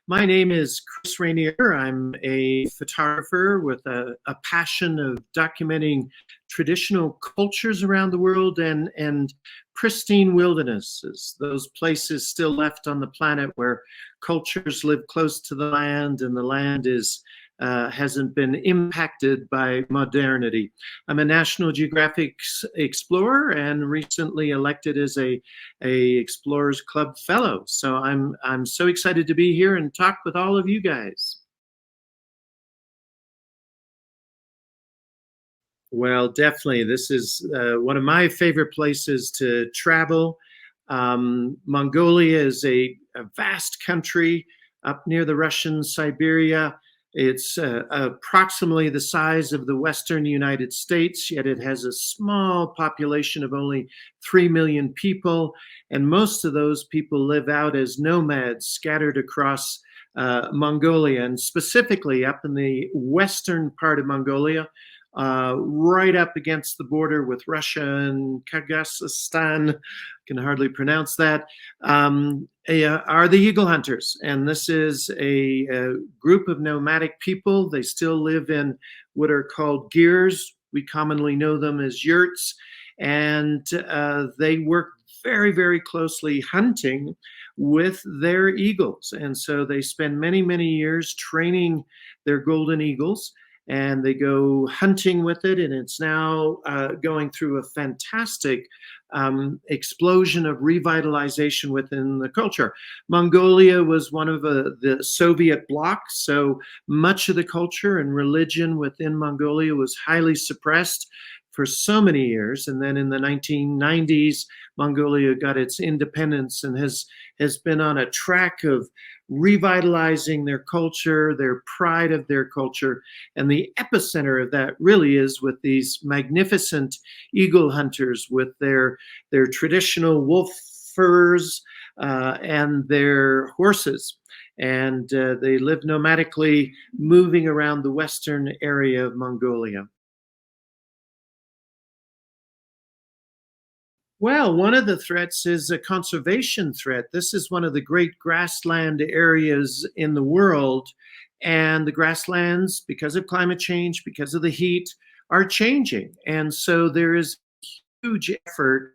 My name is Chris Rainier. I'm a photographer with a passion of documenting traditional cultures around the world and pristine wildernesses, those places still left on the planet where cultures live close to the land and the land hasn't been impacted by modernity. I'm a National Geographic Explorer and recently elected as a Explorers Club Fellow. So I'm so excited to be here and talk with all of you guys. Well, definitely. This is one of my favorite places to travel. Mongolia is a vast country up near the Russian Siberia. It's approximately the size of the Western United States, yet it has a small population of only 3 million people. And most of those people live out as nomads scattered across Mongolia, and specifically up in the western part of Mongolia, right up against the border with Russia and Kazakhstan, can hardly pronounce that, are the Eagle Hunters. And this is a group of nomadic people. They still live in what are called girs. We commonly know them as yurts. And they work very, very closely hunting with their eagles. And so they spend many, many years training their golden eagles, and they go hunting with it, and it's now going through a fantastic explosion of revitalization within the culture. Mongolia was one of the Soviet blocs, so much of the culture and religion within Mongolia was highly suppressed for so many years. And then in the 1990s, Mongolia got its independence and has been on a track of revitalizing their culture, their pride of their culture. And the epicenter of that really is with these magnificent eagle hunters with their traditional wolf furs and their horses. And they live nomadically, moving around the western area of Mongolia. Well, one of the threats is a conservation threat. This is one of the great grassland areas in the world. And the grasslands, because of climate change, because of the heat, are changing. And so there is huge effort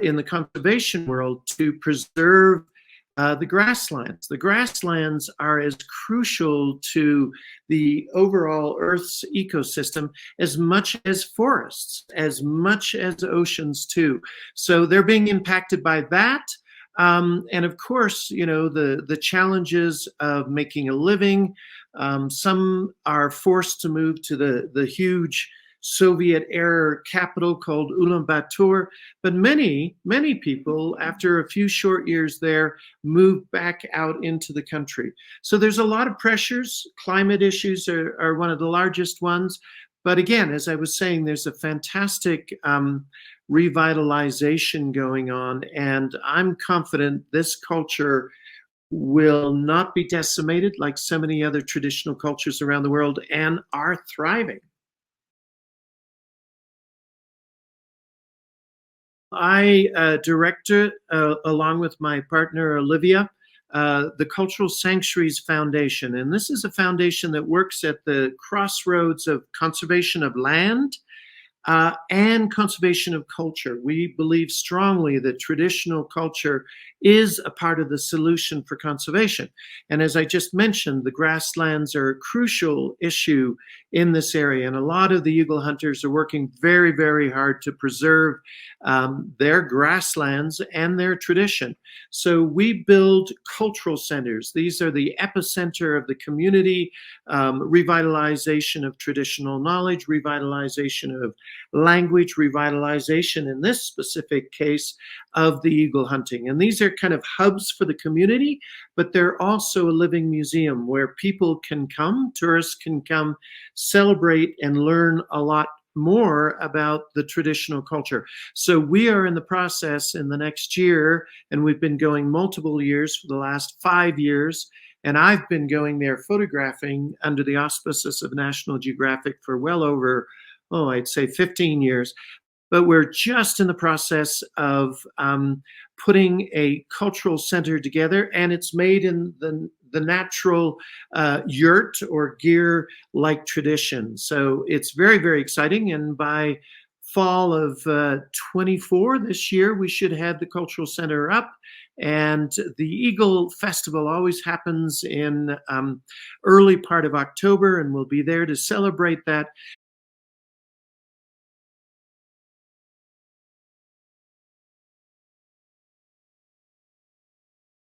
in the conservation world to preserve the grasslands. The grasslands are as crucial to the overall Earth's ecosystem as much as forests, as much as oceans too. So they're being impacted by that. And of course, you know, the challenges of making a living. Some are forced to move to the huge Soviet-era capital called Ulaanbaatar, but many people, after a few short years there, moved back out into the country. So there's a lot of pressures. Climate issues are one of the largest ones. But again, as I was saying, there's a fantastic revitalization going on, and I'm confident this culture will not be decimated like so many other traditional cultures around the world, and are thriving. I directed, along with my partner Olivia, the Cultural Sanctuaries Foundation. And this is a foundation that works at the crossroads of conservation of land and conservation of culture. We believe strongly that traditional culture is a part of the solution for conservation. And as I just mentioned, the grasslands are a crucial issue in this area. And a lot of the eagle hunters are working very, very hard to preserve their grasslands and their tradition. So we build cultural centers. These are the epicenter of the community, revitalization of traditional knowledge, revitalization of language, revitalization, in this specific case, of the eagle hunting. And these are kind of hubs for the community, but they're also a living museum where people can come, tourists can come, celebrate and learn a lot more about the traditional culture. So we are in the process in the next year, and we've been going multiple years for the last 5 years, and I've been going there photographing under the auspices of National Geographic for well over, I'd say 15 years. But we're just in the process of putting a cultural center together, and it's made in the natural yurt or gear-like tradition. So it's very, very exciting. And by fall of 24 this year, we should have the cultural center up. And the Eagle Festival always happens in early part of October, and we'll be there to celebrate that.